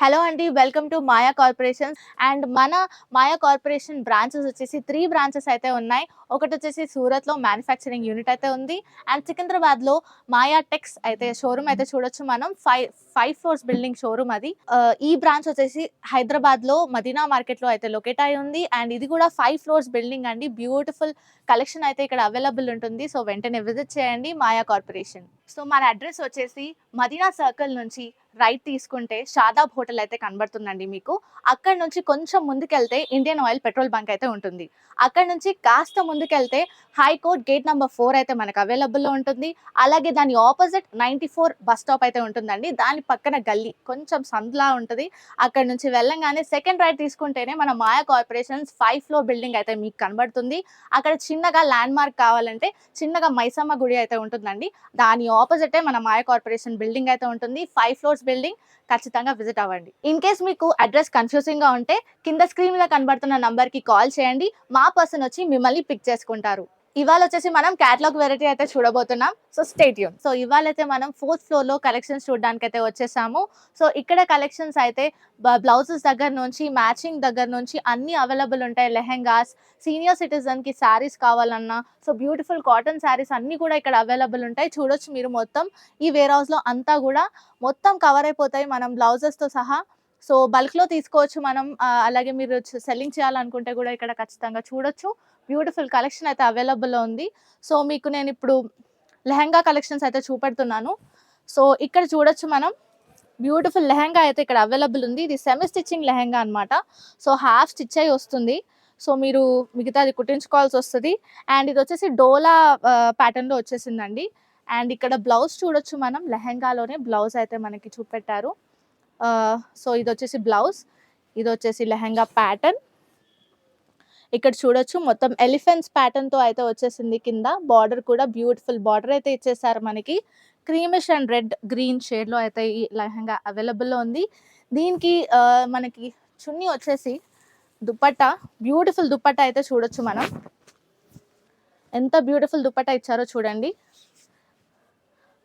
Hello అండి, welcome to Maya corporations. And మన మాయా corporation branches వచ్చేసి 3 బ్రాంచెస్ అయితే ఉన్నాయి. ఒకటి వచ్చేసి సూరత్లో మ్యానుఫ్యాక్చరింగ్ యూనిట్ అయితే ఉంది. అండ్ సికింద్రాబాద్లో మాయా టెక్స్ అయితే షోరూమ్ అయితే చూడొచ్చు మనం. ఫైవ్ ఫ్లోర్స్ బిల్డింగ్ షోరూమ్ అది. ఈ బ్రాంచ్ వచ్చేసి హైదరాబాద్లో మదీనా మార్కెట్లో అయితే లొకేట్ అయి ఉంది. అండ్ ఇది కూడా 5 ఫ్లోర్స్ బిల్డింగ్ అండి. బ్యూటిఫుల్ కలెక్షన్ అయితే ఇక్కడ అవైలబుల్ ఉంటుంది. సో వెంటనే విజిట్ చేయండి మాయా కార్పొరేషన్. సో మన అడ్రస్ వచ్చేసి మదీనా సర్కిల్ నుంచి రైట్ తీసుకుంటే షాదాబ్ హోటల్ అయితే కనబడుతుందండి మీకు. అక్కడ నుంచి కొంచెం ముందుకెళ్తే ఇండియన్ ఆయిల్ పెట్రోల్ బంక్ అయితే ఉంటుంది. అక్కడ నుంచి కాస్త ముందుకెళ్తే హైకోర్ట్ గేట్ నెంబర్ 4 అయితే మనకు అవైలబుల్లో ఉంటుంది. అలాగే దాని ఆపోజిట్ 94 బస్ స్టాప్ అయితే ఉంటుందండి. దాని పక్కన గల్లీ కొంచెం సందులా ఉంటుంది. అక్కడ నుంచి వెళ్ళంగానే సెకండ్ రైట్ తీసుకుంటేనే మన మాయా కార్పొరేషన్స్ 5 ఫ్లోర్ బిల్డింగ్ అయితే మీకు కనబడుతుంది. అక్కడ చిన్నగా ల్యాండ్ మార్క్ కావాలంటే చిన్నగా మైసమ్మ గుడి అయితే ఉంటుందండి. దాని ఆపోజిటే మన మాయా కార్పొరేషన్ బిల్డింగ్ అయితే ఉంటుంది. 5 ఫ్లోర్స్ బిల్డింగ్. ఖచ్చితంగా విజిట్ అవ్వండి. ఇన్ కేస్ మీకు అడ్రస్ కన్ఫ్యూజింగ్ గా ఉంటే కింద స్క్రీన్ మీద కనబడుతున్న నంబర్ కి కాల్ చేయండి. మా పర్సన్ వచ్చి మిమ్మల్ని పిక్ చేసుకుంటారు. ఇవాళ వచ్చేసి మనం క్యాటలాగ్ వెరైటీ అయితే చూడబోతున్నాం. So stay tune. సో ఇవాళ అయితే మనం 4th ఫ్లోర్ లో కలెక్షన్స్ చూడడానికి అయితే వచ్చేసాము. సో ఇక్కడ కలెక్షన్స్ అయితే బ్లౌజెస్ దగ్గర నుంచి మ్యాచింగ్ దగ్గర నుంచి అన్ని అవైలబుల్ ఉంటాయి. లెహెంగాస్, సీనియర్ సిటిజన్ కి శారీస్ కావాలన్నా సో బ్యూటిఫుల్ కాటన్ శారీస్ అన్ని కూడా ఇక్కడ అవైలబుల్ ఉంటాయి. చూడొచ్చు మీరు మొత్తం ఈ వేర్ హౌస్ లో అంతా కూడా మొత్తం కవర్ అయిపోతాయి మనం బ్లౌజెస్ తో సహా. సో బల్క్ లో తీసుకోవచ్చు మనం. అలాగే మీరు సెల్లింగ్ చేయాలనుకుంటే కూడా ఇక్కడ ఖచ్చితంగా చూడొచ్చు. బ్యూటిఫుల్ కలెక్షన్ అయితే అవైలబుల్లో ఉంది. సో మీకు నేను ఇప్పుడు లెహంగా కలెక్షన్స్ అయితే చూపెడుతున్నాను. సో ఇక్కడ చూడొచ్చు మనం. బ్యూటిఫుల్ లెహంగా అయితే ఇక్కడ అవైలబుల్ ఉంది. ఇది సెమీ స్టిచ్చింగ్ లెహంగా అనమాట. సో హాఫ్ స్టిచ్ అయి వస్తుంది. సో మీరు మిగతాది కుట్టించుకోవాల్సి వస్తుంది. అండ్ ఇది వచ్చేసి డోలా ప్యాటర్న్లో వచ్చేసిందండి. అండ్ ఇక్కడ బ్లౌజ్ చూడొచ్చు మనం. లెహంగాలోనే బ్లౌజ్ అయితే మనకి చూపెట్టారు. సో ఇది వచ్చేసి బ్లౌజ్, ఇది వచ్చేసి లెహంగా ప్యాటర్న్. ఇక్కడ చూడొచ్చు మొత్తం ఎలిఫెంట్స్ ప్యాటర్న్ తో అయితే వచ్చేసింది. కింద బార్డర్ కూడా బ్యూటిఫుల్ బార్డర్ అయితే ఇచ్చేసారు మనకి. Creamish and red green shade లో అయితే ఈ లెహంగా అవైలబుల్లో ఉంది. దీనికి మనకి చున్నీ వచ్చేసి దుపట్టా, బ్యూటిఫుల్ దుపట్టా అయితే చూడొచ్చు మనం. ఎంత బ్యూటిఫుల్ దుపట్టా ఇచ్చారో చూడండి.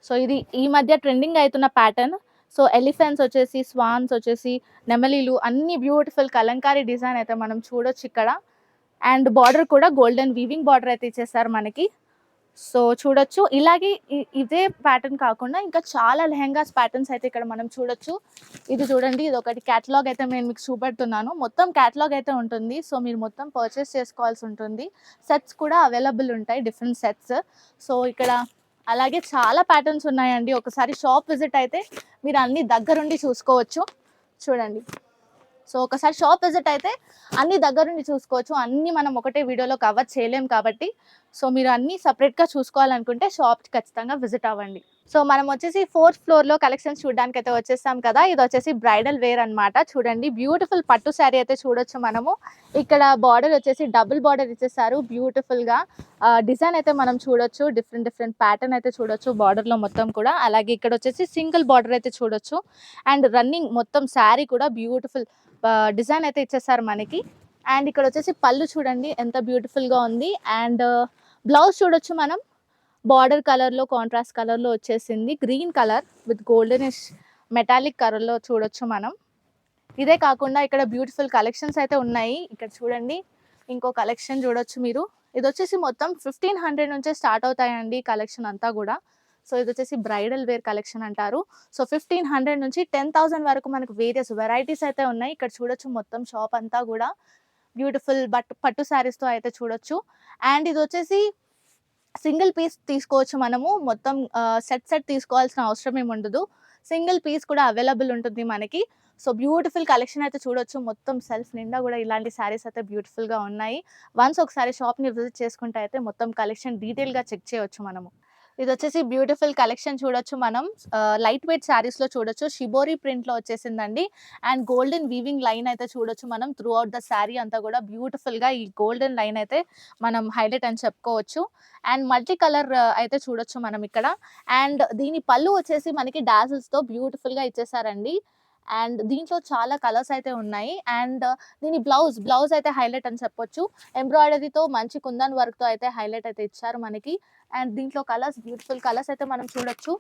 సో ఇది ఈ మధ్య ట్రెండింగ్ అవుతున్న ప్యాటర్న్. సో ఎలిఫెంట్స్ వచ్చేసి, స్వాన్స్ వచ్చేసి, నెమలీలు అన్ని బ్యూటిఫుల్ కలంకారీ డిజైన్ అయితే మనం చూడొచ్చు ఇక్కడ. అండ్ బార్డర్ కూడా గోల్డెన్ వీవింగ్ బార్డర్ అయితే ఇచ్చేసారు మనకి. సో చూడొచ్చు. ఇలాగే ఇదే ప్యాటర్న్ కాకుండా ఇంకా చాలా లెహంగాస్ ప్యాటర్న్స్ అయితే ఇక్కడ మనం చూడొచ్చు. ఇది చూడండి, ఇది ఒకటి క్యాటలాగ్ అయితే నేను మీకు చూపెడుతున్నాను. మొత్తం క్యాటలాగ్ అయితే ఉంటుంది. సో మీరు మొత్తం పర్చేస్ చేసుకోవాల్సి ఉంటుంది. సెట్స్ కూడా అవైలబుల్ ఉంటాయి, డిఫరెంట్ సెట్స్. సో ఇక్కడ అలాగే చాలా ప్యాటర్న్స్ ఉన్నాయండి. ఒకసారి షాప్ విజిట్ అయితే మీరు అన్ని దగ్గరుండి చూసుకోవచ్చు. చూడండి. సో ఒకసారి షాప్ విజిట్ అయితే అన్ని దగ్గరుండి చూసుకోవచ్చు. అన్నీ మనం ఒకటే వీడియోలో కవర్ చేయలేం కాబట్టి సో మీరు అన్నీ సపరేట్గా చూసుకోవాలనుకుంటే షాప్కి ఖచ్చితంగా విజిట్ అవ్వండి. సో మనం వచ్చేసి 4th ఫ్లోర్లో కలెక్షన్స్ చూడడానికి అయితే వచ్చేసాం కదా. ఇది వచ్చేసి బ్రైడల్ వేర్ అనమాట. చూడండి, బ్యూటిఫుల్ పట్టు శారీ అయితే చూడొచ్చు మనము. ఇక్కడ బార్డర్ వచ్చేసి డబుల్ బార్డర్ ఇచ్చేసారు బ్యూటిఫుల్గా. డిజైన్ అయితే మనం చూడొచ్చు. డిఫరెంట్ ప్యాటర్న్ అయితే చూడొచ్చు బార్డర్లో మొత్తం కూడా. అలాగే ఇక్కడ వచ్చేసి సింగిల్ బార్డర్ అయితే చూడొచ్చు. అండ్ రన్నింగ్ మొత్తం శారీ కూడా బ్యూటిఫుల్ డిజైన్ అయితే ఇచ్చేసారు మనకి. అండ్ ఇక్కడ వచ్చేసి పళ్ళు చూడండి ఎంత బ్యూటిఫుల్గా ఉంది. అండ్ బ్లౌజ్ చూడొచ్చు మనం. బార్డర్ కలర్లో, కాంట్రాస్ట్ కలర్లో వచ్చేసింది. Green colour with goldenish metallic కలర్లో చూడొచ్చు మనం. ఇదే కాకుండా ఇక్కడ బ్యూటిఫుల్ కలెక్షన్స్ అయితే ఉన్నాయి. ఇక్కడ చూడండి, ఇంకో కలెక్షన్ చూడొచ్చు మీరు. ఇది వచ్చేసి మొత్తం 1500 నుంచే స్టార్ట్ అవుతాయండి కలెక్షన్ అంతా కూడా. సో ఇది వచ్చేసి బ్రైడల్ వేర్ కలెక్షన్ అంటారు. సో 1500 నుంచి 10,000 వరకు మనకు వేరియస్ వెరైటీస్ అయితే ఉన్నాయి. ఇక్కడ చూడొచ్చు మొత్తం షాప్ అంతా కూడా బ్యూటిఫుల్ పట్టు శారీస్తో అయితే చూడొచ్చు. అండ్ ఇది వచ్చేసి సింగిల్ పీస్ తీసుకోవచ్చు మనము. మొత్తం సెట్ తీసుకోవాల్సిన అవసరం ఏమి ఉండదు. సింగిల్ పీస్ కూడా అవైలబుల్ ఉంటుంది మనకి. సో బ్యూటిఫుల్ కలెక్షన్ అయితే చూడొచ్చు. మొత్తం సెల్ఫ్ నిండా కూడా ఇలాంటి శారీస్ అయితే బ్యూటిఫుల్గా ఉన్నాయి. వన్స్ ఒకసారి షాప్ని విజిట్ చేసుకుంటే అయితే మొత్తం కలెక్షన్ డీటెయిల్గా చెక్ చేయొచ్చు మనము. ఇది వచ్చేసి బ్యూటిఫుల్ కలెక్షన్ చూడొచ్చు మనం. లైట్ వెయిట్ శారీస్లో చూడొచ్చు. షిబోరి ప్రింట్లో వచ్చేసిందండి. అండ్ గోల్డెన్ వీవింగ్ లైన్ అయితే చూడొచ్చు మనం. త్రూ అవుట్ ద శారీ అంతా కూడా బ్యూటిఫుల్గా ఈ గోల్డెన్ లైన్ అయితే మనం హైలైట్ అని చెప్పుకోవచ్చు. అండ్ మల్టీ కలర్ అయితే చూడొచ్చు మనం ఇక్కడ. అండ్ దీని పళ్ళు వచ్చేసి మనకి డాజిల్స్తో బ్యూటిఫుల్గా ఇచ్చేసారండి. అండ్ దీంట్లో చాలా కలర్స్ అయితే ఉన్నాయి. అండ్ దీని బ్లౌజ్ అయితే హైలైట్ అని చెప్పొచ్చు. ఎంబ్రాయిడరీతో మంచి కుందన్ వర్క్తో అయితే హైలైట్ అయితే ఇచ్చారు మనకి. అండ్ దీంట్లో కలర్స్, బ్యూటిఫుల్ కలర్స్ అయితే మనం చూడొచ్చు.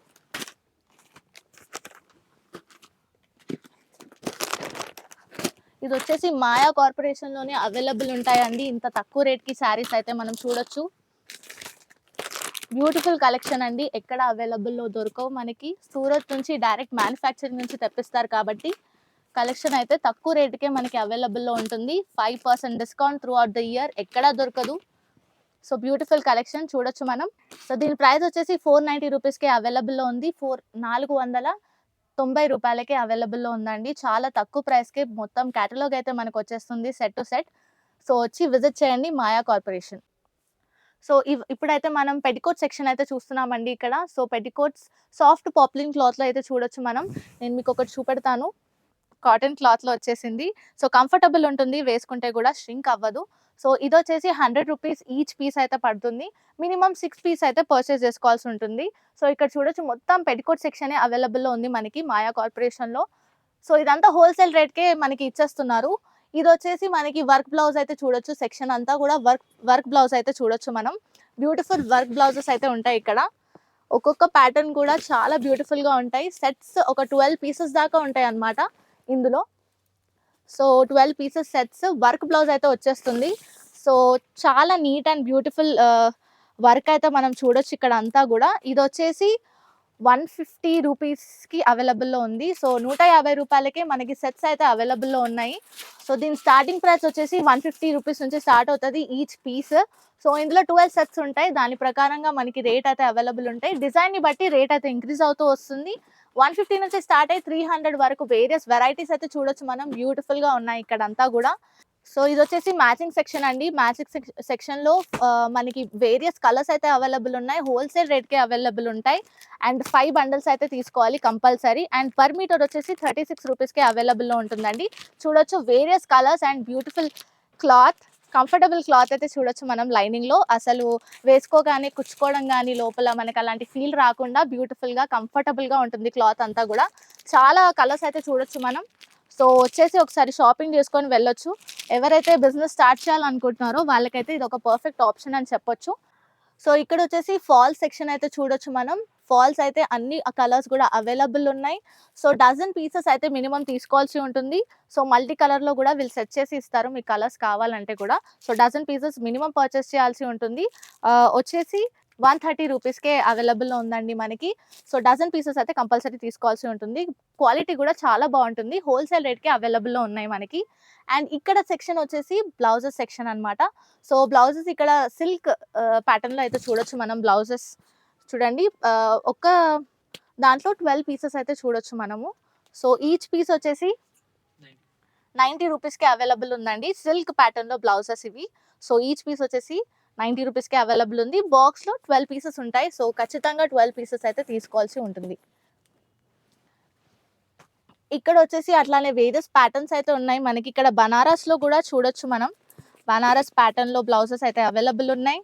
ఇది వచ్చేసి మాయా కార్పొరేషన్లోనే అవైలబుల్ ఉంటాయండి. ఇంత తక్కువ రేట్కి శారీస్ అయితే మనం చూడొచ్చు. బ్యూటిఫుల్ కలెక్షన్ అండి. ఎక్కడ అవైలబుల్లో దొరకవు మనకి. సూరత్ నుంచి డైరెక్ట్ మ్యానుఫ్యాక్చరింగ్ నుంచి తెప్పిస్తారు కాబట్టి కలెక్షన్ అయితే తక్కువ రేటుకే మనకి అవైలబుల్లో ఉంటుంది. 5% discount through out the year, ఎక్కడా దొరకదు. సో బ్యూటిఫుల్ కలెక్షన్ చూడొచ్చు మనం. సో దీని ప్రైస్ వచ్చేసి 490 రూపీస్కే అవైలబుల్లో ఉంది. 490 రూపాయలకే అవైలబుల్లో ఉందండి. చాలా తక్కువ ప్రైస్కే మొత్తం కేటలాగ్ అయితే మనకు వచ్చేస్తుంది సెట్ టు సెట్. సో వచ్చి విజిట్ చేయండి మాయా కార్పొరేషన్. సో ఇప్పుడైతే మనం పెటికోట్ సెక్షన్ అయితే చూస్తున్నామండి ఇక్కడ. సో పెటికోట్స్ సాఫ్ట్ పాప్లిన్ క్లాత్లో అయితే చూడొచ్చు మనం. నేను మీకు ఒకటి చూపెడతాను. కాటన్ క్లాత్లో వచ్చేసింది. సో కంఫర్టబుల్ ఉంటుంది, వేసుకుంటే కూడా ష్రింక్ అవ్వదు. సో ఇది వచ్చేసి 100 రూపీస్ ఈచ్ పీస్ అయితే పడుతుంది. మినిమం 6 పీస్ అయితే పర్చేస్ చేసుకోవాల్సి ఉంటుంది. సో ఇక్కడ చూడొచ్చు మొత్తం పెటికోట్ సెక్షన్ అవైలబుల్లో ఉంది మనకి మాయా కార్పొరేషన్లో. సో ఇదంతా హోల్సేల్ రేట్కే మనకి ఇచ్చేస్తున్నారు. ఇది వచ్చేసి మనకి వర్క్ బ్లౌజ్ అయితే చూడొచ్చు. సెక్షన్ అంతా కూడా వర్క్ బ్లౌజ్ అయితే చూడొచ్చు మనం. బ్యూటిఫుల్ వర్క్ బ్లౌజెస్ అయితే ఉంటాయి ఇక్కడ. ఒక్కొక్క ప్యాటర్న్ కూడా చాలా బ్యూటిఫుల్గా ఉంటాయి. సెట్స్ ఒక 12 పీసెస్ దాకా ఉంటాయి అన్నమాట ఇందులో. So 12 pieces sets work blouse అయితే వచ్చేస్తుంది. సో చాలా నీట్ అండ్ బ్యూటిఫుల్ వర్క్ అయితే మనం చూడొచ్చు ఇక్కడ అంతా కూడా. ఇది వచ్చేసి 150 రూపీస్కి అవైలబుల్లో ఉంది. సో 150 రూపాయలకే మనకి సెట్స్ అయితే అవైలబుల్లో ఉన్నాయి. సో దీని స్టార్టింగ్ ప్రైస్ వచ్చేసి 150 రూపీస్ నుంచి స్టార్ట్ అవుతుంది ఈచ్ పీస్. సో ఇందులో 12 సెట్స్ ఉంటాయి. దాని ప్రకారంగా మనకి రేట్ అయితే అవైలబుల్ ఉంటాయి. డిజైన్ని బట్టి రేట్ అయితే ఇంక్రీజ్ అవుతూ వస్తుంది. 150 నుంచి స్టార్ట్ అయ్యి 300 వరకు వేరియస్ వెరైటీస్ అయితే చూడొచ్చు మనం. బ్యూటిఫుల్గా ఉన్నాయి ఇక్కడ అంతా కూడా. సో ఇది వచ్చేసి మ్యాచింగ్ సెక్షన్ అండి. మ్యాచింగ్ సెక్షన్లో మనకి వేరియస్ కలర్స్ అయితే అవైలబుల్ ఉన్నాయి. హోల్సేల్ రేట్కే అవైలబుల్ ఉంటాయి. అండ్ 5 బండిల్స్ అయితే తీసుకోవాలి కంపల్సరీ. అండ్ పర్ మీటర్ వచ్చేసి 36 రూపీస్కే అవైలబుల్లో ఉంటుందండి. చూడొచ్చు various colours and beautiful cloth, comfortable cloth అయితే చూడొచ్చు మనం. లైనింగ్లో అసలు వేసుకోగానే కుచ్చుకోవడం కానీ లోపల మనకి అలాంటి ఫీల్ రాకుండా బ్యూటిఫుల్గా కంఫర్టబుల్గా ఉంటుంది క్లాత్ అంతా కూడా. చాలా కలర్స్ అయితే చూడొచ్చు మనం. సో వచ్చేసి ఒకసారి షాపింగ్ చేసుకొని వెళ్ళొచ్చు. ఎవరైతే బిజినెస్ స్టార్ట్ చేయాలనుకుంటున్నారో వాళ్ళకైతే ఇది ఒక పర్ఫెక్ట్ ఆప్షన్ అని చెప్పొచ్చు. సో ఇక్కడ వచ్చేసి ఫాల్స్ సెక్షన్ అయితే చూడొచ్చు మనం. ఫాల్స్ అయితే అన్ని కలర్స్ కూడా అవైలబుల్ ఉన్నాయి. సో డజన్ పీసెస్ అయితే మినిమం తీసుకోవాల్సి ఉంటుంది. సో మల్టీ కలర్లో కూడా వీళ్ళు సెట్ చేసి ఇస్తారు మీకు కలర్స్ కావాలంటే కూడా. So dozen pieces minimum purchase చేయాల్సి ఉంటుంది. వచ్చేసి 130 రూపీస్కే అవైలబుల్లో ఉందండి మనకి. సో డజన్ పీసెస్ అయితే కంపల్సరీ తీసుకోవాల్సి ఉంటుంది. క్వాలిటీ కూడా చాలా బాగుంటుంది. హోల్సేల్ రేట్కే అవైలబుల్లో ఉన్నాయి మనకి. అండ్ ఇక్కడ సెక్షన్ వచ్చేసి బ్లౌజెస్ సెక్షన్ అనమాట. సో బ్లౌజెస్ ఇక్కడ సిల్క్ ప్యాటర్న్లో అయితే చూడొచ్చు మనం. బ్లౌజెస్ చూడండి, ఒక దాంట్లో 12 పీసెస్ అయితే చూడొచ్చు మనము. సో ఈచ్ పీస్ వచ్చేసి 90 రూపీస్కి అవైలబుల్ ఉందండి. సిల్క్ ప్యాటర్న్లో బ్లౌజెస్ ఇవి. సో ఈచ్ పీస్ వచ్చేసి 90 రూపీస్కి అవైలబుల్ ఉంది. బాక్స్లో 12 పీసెస్ ఉంటాయి. సో ఖచ్చితంగా 12 పీసెస్ అయితే తీసుకోవాల్సి ఉంటుంది. ఇక్కడ వచ్చేసి అట్లానే వేరియస్ ప్యాటర్న్స్ అయితే ఉన్నాయి మనకి. ఇక్కడ బనారస్లో కూడా చూడొచ్చు మనం. బనారస్ ప్యాటర్న్లో బ్లౌజెస్ అయితే అవైలబుల్ ఉన్నాయి.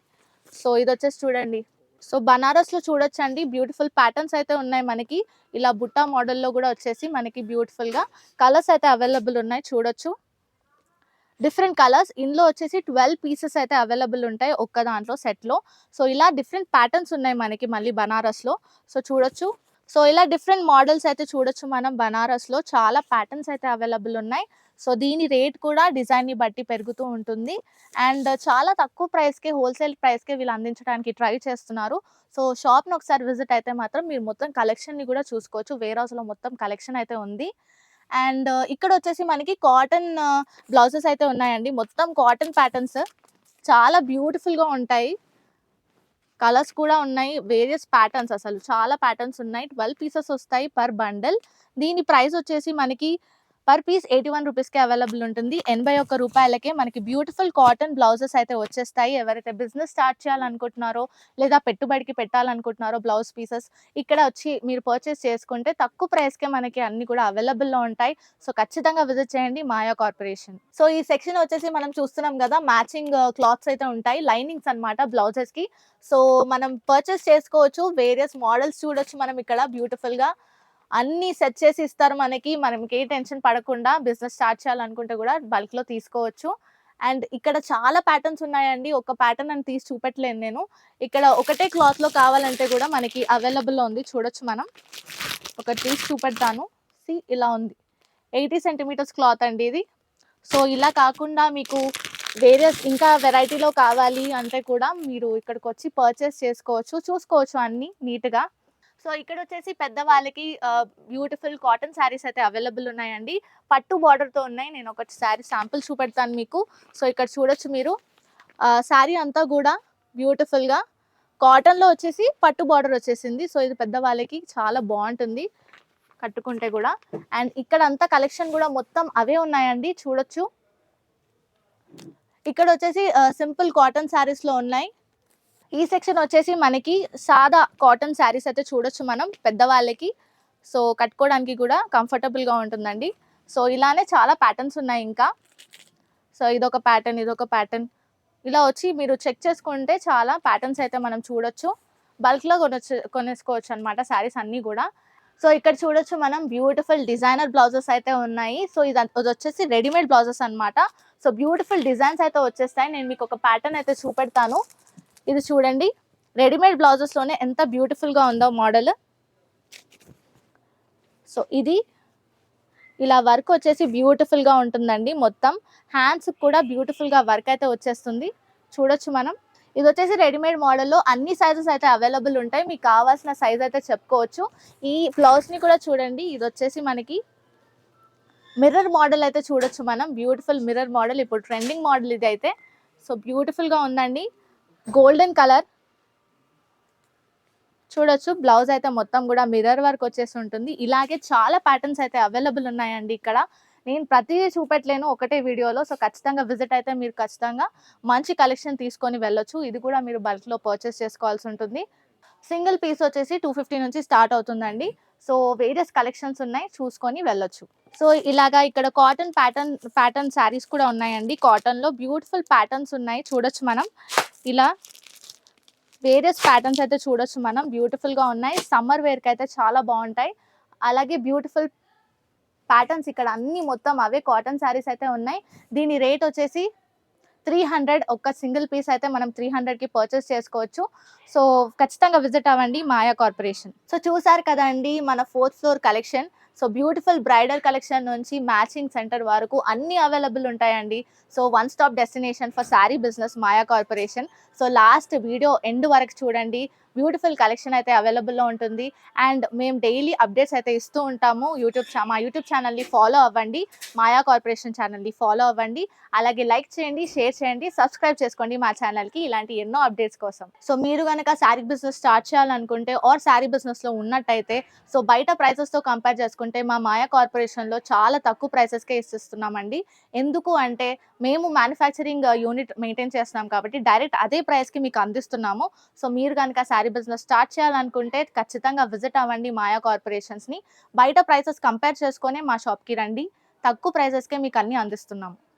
సో ఇది వచ్చేసి చూడండి. సో బనారస్లో చూడొచ్చండి, బ్యూటిఫుల్ ప్యాటర్న్స్ అయితే ఉన్నాయి మనకి. ఇలా బుట్టా మోడల్లో కూడా వచ్చేసి మనకి బ్యూటిఫుల్గా కలర్స్ అయితే అవైలబుల్ ఉన్నాయి చూడొచ్చు. డిఫరెంట్ కలర్స్ ఇందులో వచ్చేసి 12 పీసెస్ అయితే అవైలబుల్ ఉంటాయి ఒక్క దాంట్లో సెట్లో. సో ఇలా డిఫరెంట్ ప్యాటర్న్స్ ఉన్నాయి మనకి మళ్ళీ బనారస్లో. సో చూడొచ్చు. సో ఇలా డిఫరెంట్ మోడల్స్ అయితే చూడొచ్చు మనం. బనారస్లో చాలా ప్యాటర్న్స్ అయితే అవైలబుల్ ఉన్నాయి. సో దీని రేట్ కూడా డిజైన్ని బట్టి పెరుగుతూ ఉంటుంది. అండ్ చాలా తక్కువ ప్రైస్కే, హోల్సేల్ ప్రైస్కే వీళ్ళు అందించడానికి ట్రై చేస్తున్నారు. సో షాప్ని ఒకసారి విజిట్ అయితే మాత్రం మీరు మొత్తం కలెక్షన్ని కూడా చూసుకోవచ్చు. వేర్ హౌస్లో మొత్తం కలెక్షన్ అయితే ఉంది. అండ్ ఇక్కడ వచ్చేసి మనకి కాటన్ బ్లౌజెస్ అయితే ఉన్నాయండి. మొత్తం కాటన్ ప్యాటర్న్స్ చాలా బ్యూటిఫుల్గా ఉంటాయి. కలర్స్ కూడా ఉన్నాయి. వేరియస్ ప్యాటర్న్స్, అసలు చాలా ప్యాటర్న్స్ ఉన్నాయి. 12 పీసెస్ వస్తాయి పర్ బండల్. దీని ప్రైస్ వచ్చేసి మనకి పర్ పీస్ 81 రూపీస్కి అవైలబుల్ ఉంటుంది. 81 రూపాయలకే మనకి బ్యూటిఫుల్ కాటన్ బ్లౌజెస్ అయితే వచ్చేస్తాయి. ఎవరైతే బిజినెస్ స్టార్ట్ చేయాలనుకుంటున్నారో లేదా పెట్టుబడికి పెట్టాలనుకుంటున్నారో బ్లౌజ్ పీసెస్ ఇక్కడ వచ్చి మీరు పర్చేస్ చేసుకుంటే తక్కువ ప్రైస్కే మనకి అన్ని కూడా అవైలబుల్లో ఉంటాయి. సో ఖచ్చితంగా విజిట్ చేయండి మాయా కార్పొరేషన్. సో ఈ సెక్షన్ వచ్చేసి మనం చూస్తున్నాం కదా, మ్యాచింగ్ క్లాత్స్ అయితే ఉంటాయి, లైనింగ్స్ అనమాట బ్లౌజెస్కి. సో మనం పర్చేస్ చేసుకోవచ్చు. వేరియస్ మోడల్స్ చూడొచ్చు మనం ఇక్కడ. బ్యూటిఫుల్గా అన్నీ సెట్ చేసి ఇస్తారు మనకి. మనకి ఏ టెన్షన్ పడకుండా బిజినెస్ స్టార్ట్ చేయాలనుకుంటే కూడా బల్క్లో తీసుకోవచ్చు. అండ్ ఇక్కడ చాలా ప్యాటర్న్స్ ఉన్నాయండి. ఒక ప్యాటర్న్ అని తీసి చూపెట్టలేను నేను. ఇక్కడ ఒకటే క్లాత్లో కావాలంటే కూడా మనకి అవైలబుల్లో ఉంది. చూడొచ్చు మనం. ఒకటి తీసి చూపెడతాను. ఇలా ఉంది. 80 సెంటీమీటర్స్ క్లాత్ అండి ఇది. సో ఇలా కాకుండా మీకు వేరియస్ ఇంకా వెరైటీలో కావాలి అంటే కూడా మీరు ఇక్కడికి వచ్చి పర్చేస్ చేసుకోవచ్చు, చూసుకోవచ్చు అన్నీ నీట్గా. సో ఇక్కడ వచ్చేసి పెద్దవాళ్ళకి బ్యూటిఫుల్ కాటన్ శారీస్ అయితే అవైలబుల్ ఉన్నాయండి. పట్టు బార్డర్తో ఉన్నాయి. నేను ఒక శారీ శాంపుల్ చూపెడతాను మీకు. సో ఇక్కడ చూడొచ్చు మీరు. శారీ అంతా కూడా బ్యూటిఫుల్గా కాటన్లో వచ్చేసి పట్టు బార్డర్ వచ్చేసింది. సో ఇది పెద్దవాళ్ళకి చాలా బాగుంటుంది కట్టుకుంటే కూడా. అండ్ ఇక్కడ అంతా కలెక్షన్ కూడా మొత్తం అవే ఉన్నాయండి, చూడొచ్చు. ఇక్కడ వచ్చేసి సింపుల్ కాటన్ శారీస్లో ఉన్నాయి. ఈ సెక్షన్ వచ్చేసి మనకి సాదా కాటన్ శారీస్ అయితే చూడొచ్చు మనం పెద్దవాళ్ళకి. సో కట్టుకోవడానికి కూడా కంఫర్టబుల్గా ఉంటుందండి. సో ఇలానే చాలా ప్యాటర్న్స్ ఉన్నాయి ఇంకా. సో ఇదొక ప్యాటర్న్, ఇదొక ప్యాటర్న్, ఇలా వచ్చి మీరు చెక్ చేసుకుంటే చాలా ప్యాటర్న్స్ అయితే మనం చూడొచ్చు. బల్క్లో కొనేసుకోవచ్చు అనమాట శారీస్ అన్నీ కూడా. సో ఇక్కడ చూడొచ్చు మనం బ్యూటిఫుల్ డిజైనర్ బ్లౌజెస్ అయితే ఉన్నాయి. సో ఇది వచ్చేసి రెడీమేడ్ బ్లౌజెస్ అనమాట. సో బ్యూటిఫుల్ డిజైన్స్ అయితే వచ్చేస్తాయి. నేను మీకు ఒక ప్యాటర్న్ అయితే చూపెడతాను. ఇది చూడండి, రెడీమేడ్ బ్లౌజెస్లోనే ఎంత బ్యూటిఫుల్గా ఉందో మోడల్. సో ఇది ఇలా వర్క్ వచ్చేసి బ్యూటిఫుల్గా ఉంటుందండి. మొత్తం హ్యాండ్స్ కూడా బ్యూటిఫుల్గా వర్క్ అయితే వచ్చేస్తుంది, చూడొచ్చు మనం. ఇది వచ్చేసి రెడీమేడ్ మోడల్లో అన్ని సైజెస్ అయితే అవైలబుల్ ఉంటాయి. మీకు కావాల్సిన సైజ్ అయితే చెప్పుకోవచ్చు. ఈ బ్లౌజ్ని కూడా చూడండి, ఇది వచ్చేసి మనకి మిర్రర్ మోడల్ అయితే చూడొచ్చు మనం. బ్యూటిఫుల్ మిర్రర్ మోడల్, ఇప్పుడు ట్రెండింగ్ మోడల్ ఇది అయితే. సో బ్యూటిఫుల్గా ఉందండి, గోల్డెన్ కలర్. చూడొచ్చు బ్లౌజ్ అయితే మొత్తం కూడా మిర్రర్ వర్క్ వచ్చేసి ఉంటుంది. ఇలాగే చాలా ప్యాటర్న్స్ అయితే అవైలబుల్ ఉన్నాయండి ఇక్కడ. నేను ప్రతిదీ చూపెట్టలేను ఒకటే వీడియోలో. సో ఖచ్చితంగా విజిట్ అయితే మీరు ఖచ్చితంగా మంచి కలెక్షన్ తీసుకొని వెళ్ళొచ్చు. ఇది కూడా మీరు బల్క్లో పర్చేస్ చేసుకోవాల్సి ఉంటుంది. సింగిల్ పీస్ వచ్చేసి 250 నుంచి స్టార్ట్ అవుతుందండి. సో వేరియస్ కలెక్షన్స్ ఉన్నాయి, చూసుకొని వెళ్ళొచ్చు. సో ఇలాగా ఇక్కడ కాటన్ ప్యాటర్న్ శారీస్ కూడా ఉన్నాయండి. కాటన్లో బ్యూటిఫుల్ ప్యాటర్న్స్ ఉన్నాయి, చూడొచ్చు మనం. ఇలా వేరియస్ ప్యాటర్న్స్ అయితే చూడొచ్చు మనం, బ్యూటిఫుల్గా ఉన్నాయి. సమ్మర్ వేర్కి అయితే చాలా బాగుంటాయి. అలాగే బ్యూటిఫుల్ ప్యాటర్న్స్ ఇక్కడ అన్ని మొత్తం అవే కాటన్ శారీస్ అయితే ఉన్నాయి. దీని రేట్ వచ్చేసి 300. ఒక్క సింగిల్ పీస్ అయితే మనం 300కి పర్చేస్ చేసుకోవచ్చు. సో ఖచ్చితంగా విజిట్ అవ్వండి మాయా కార్పొరేషన్. సో చూసారు కదండి మన 4th floor collection. So beautiful bridal collection నుంచి మ్యాచింగ్ సెంటర్ వరకు అన్ని అవైలబుల్ ఉంటాయండి. So one stop destination for sari business Maya corporation. So last video end వరకు చూడండి, బ్యూటిఫుల్ కలెక్షన్ అయితే అవైలబుల్లో ఉంటుంది. అండ్ మేము డైలీ అప్డేట్స్ అయితే ఇస్తూ ఉంటాము. మా యూట్యూబ్ ఛానల్ని ఫాలో అవ్వండి, మాయా కార్పొరేషన్ ఛానల్ని ఫాలో అవ్వండి. అలాగే లైక్ చేయండి, షేర్ చేయండి, సబ్స్క్రైబ్ చేసుకోండి మా ఛానల్కి ఇలాంటి ఎన్నో అప్డేట్స్ కోసం. సో మీరు కనుక శారీ బిజినెస్ స్టార్ట్ చేయాలనుకుంటే ఆర్ శారీ బిజినెస్లో ఉన్నట్టయితే సో బయట ప్రైసెస్తో కంపేర్ చేసుకుంటే మా మాయా కార్పొరేషన్లో చాలా తక్కువ ప్రైసెస్కే ఇస్తున్నామండి. ఎందుకు అంటే మేము మ్యానుఫ్యాక్చరింగ్ యూనిట్ మెయింటైన్ చేస్తున్నాం కాబట్టి డైరెక్ట్ అదే ప్రైస్కి మీకు అందిస్తున్నాము. సో మీరు కనుక శారీ బిజినెస్ స్టార్ట్ చేయాలనుకుంటే ఖచ్చితంగా విజిట్ అవ్వండి మాయా కార్పొరేషన్స్ని. బయట ప్రైసెస్ కంపేర్ చేసుకొని మా షాప్కి రండి, తక్కువ ప్రైసెస్కే మీకు అన్నీ అందిస్తున్నాము.